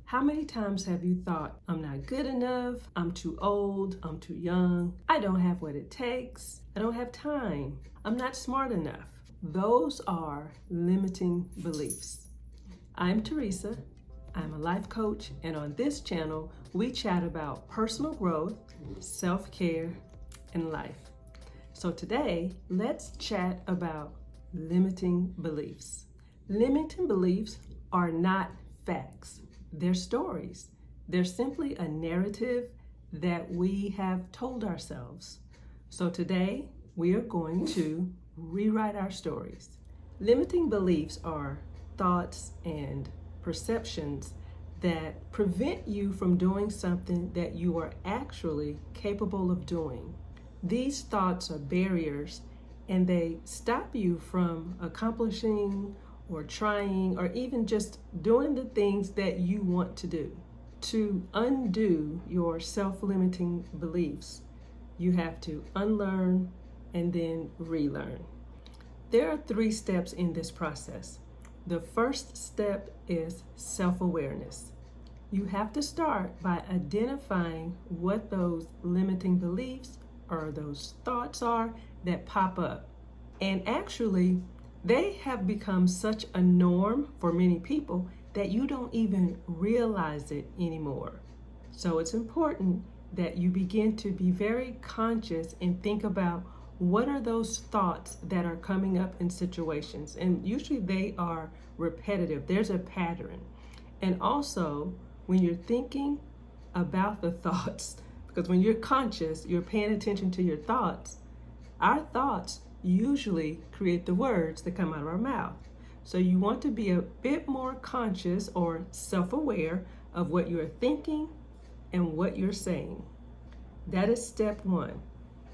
How many times have you thought, I'm not good enough, I'm too old, I'm too young, I don't have what it takes, I don't have time, I'm not smart enough? Those are limiting beliefs. I'm Teresa, I'm a life coach, and on this channel, we chat about personal growth, self-care, and life. So today, let's chat about limiting beliefs. Limiting beliefs are not facts. They're stories. They're simply a narrative that we have told ourselves. So today, we are going to rewrite our stories. Limiting beliefs are thoughts and perceptions that prevent you from doing something that you are actually capable of doing. These thoughts are barriers, and they stop you from accomplishing or trying or even just doing the things that you want to do. To undo your self-limiting beliefs, you have to unlearn and then relearn. There are 3 steps in this process. The first step is self-awareness. You have to start by identifying what those limiting beliefs or those thoughts are that pop up. And actually, they have become such a norm for many people that you don't even realize it anymore. So it's important that you begin to be very conscious and think about what are those thoughts that are coming up in situations. And usually they are repetitive. There's a pattern. And also, when you're thinking about the thoughts, because when you're conscious, you're paying attention to your thoughts, our thoughts usually create the words that come out of our mouth. So you want to be a bit more conscious or self-aware of what you're thinking and what you're saying. That is step 1,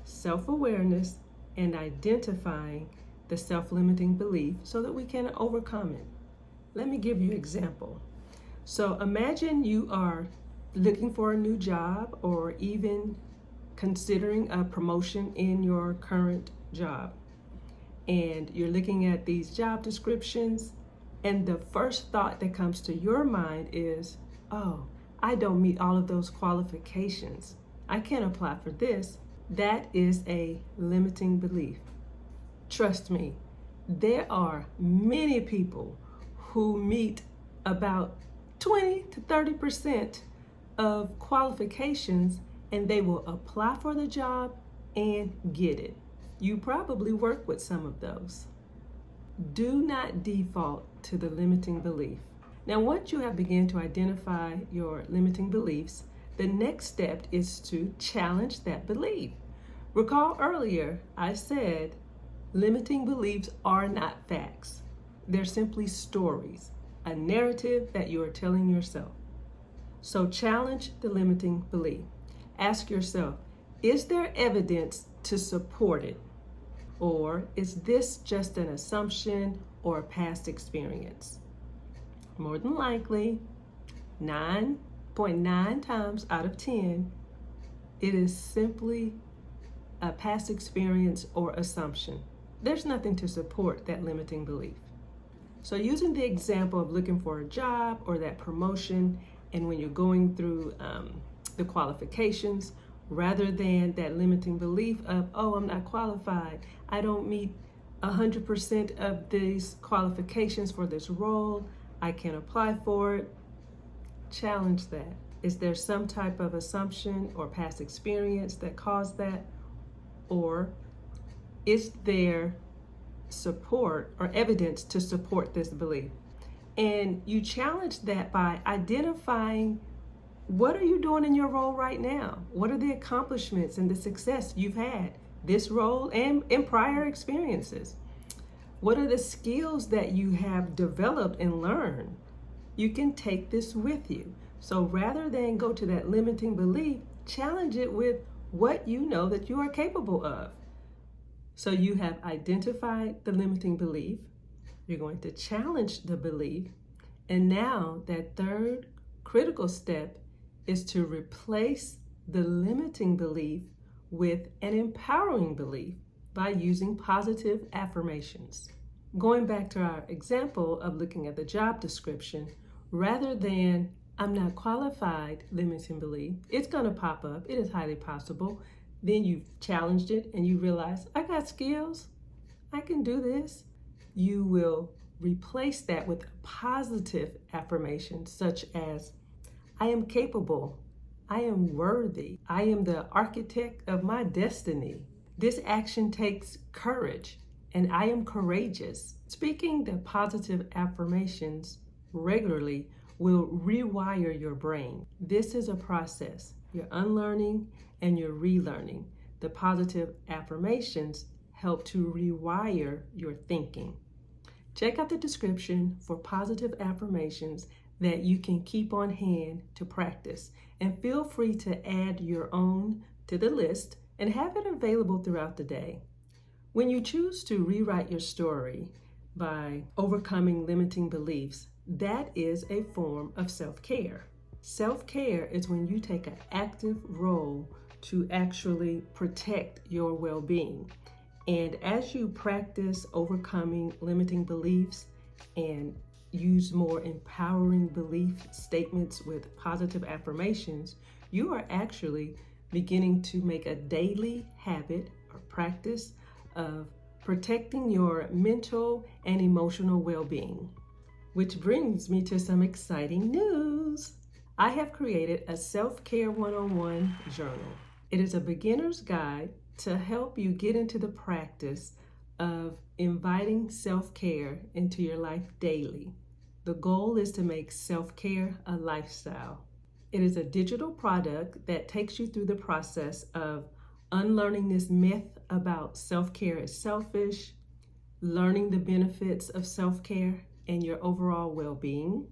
self-awareness and identifying the self-limiting belief so that we can overcome it. Let me give you an example. So imagine you are looking for a new job or even considering a promotion in your current job. And you're looking at these job descriptions, and the first thought that comes to your mind is, oh, I don't meet all of those qualifications. I can't apply for this. That is a limiting belief. Trust me, there are many people who meet about 20 to 30% of qualifications, and they will apply for the job and get it. You probably work with some of those. Do not default to the limiting belief. Now, once you have begun to identify your limiting beliefs, the next step is to challenge that belief. Recall earlier, I said limiting beliefs are not facts. They're simply stories, a narrative that you are telling yourself. So challenge the limiting belief. Ask yourself, is there evidence to support it? Or is this just an assumption or a past experience? More than likely, 9.9 times out of 10, it is simply a past experience or assumption. There's nothing to support that limiting belief. So using the example of looking for a job or that promotion, and when you're going through the qualifications, rather than that limiting belief of, oh, I'm not qualified, I don't meet 100% of these qualifications for this role, I can't apply for it. Challenge that. Is there some type of assumption or past experience that caused that? Or is there support or evidence to support this belief? And you challenge that by identifying, what are you doing in your role right now? What are the accomplishments and the success you've had this role and in prior experiences? What are the skills that you have developed and learned? You can take this with you. So rather than go to that limiting belief, challenge it with what you know that you are capable of. So you have identified the limiting belief. You're going to challenge the belief. And now that third critical step is to replace the limiting belief with an empowering belief by using positive affirmations. Going back to our example of looking at the job description, rather than I'm not qualified, limiting belief. It's going to pop up. It is highly possible. Then you've challenged it and you realize, I got skills. I can do this. You will replace that with positive affirmations such as, I am capable. I am worthy. I am the architect of my destiny. This action takes courage, and I am courageous. Speaking the positive affirmations regularly will rewire your brain. This is a process. You're unlearning and you're relearning. The positive affirmations help to rewire your thinking. Check out the description for positive affirmations that you can keep on hand to practice. And feel free to add your own to the list and have it available throughout the day. When you choose to rewrite your story by overcoming limiting beliefs, that is a form of self-care. Self-care is when you take an active role to actually protect your well-being. And as you practice overcoming limiting beliefs and use more empowering belief statements with positive affirmations, you are actually beginning to make a daily habit or practice of protecting your mental and emotional well-being. Which brings me to some exciting news. I have created a self-care 101 journal. It is a beginner's guide to help you get into the practice of inviting self-care into your life daily. The goal is to make self-care a lifestyle. It is a digital product that takes you through the process of unlearning this myth about self-care is selfish, learning the benefits of self-care and your overall well-being.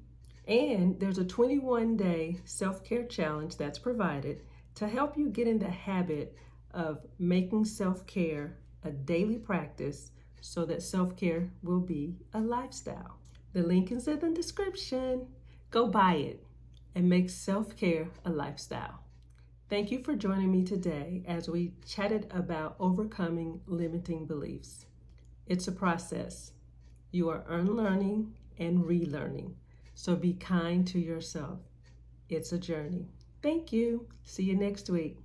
And there's a 21-day self-care challenge that's provided to help you get in the habit of making self-care a daily practice so that self-care will be a lifestyle. The link is in the description. Go buy it and make self-care a lifestyle. Thank you for joining me today as we chatted about overcoming limiting beliefs. It's a process. You are unlearning and relearning. So be kind to yourself. It's a journey. Thank you. See you next week.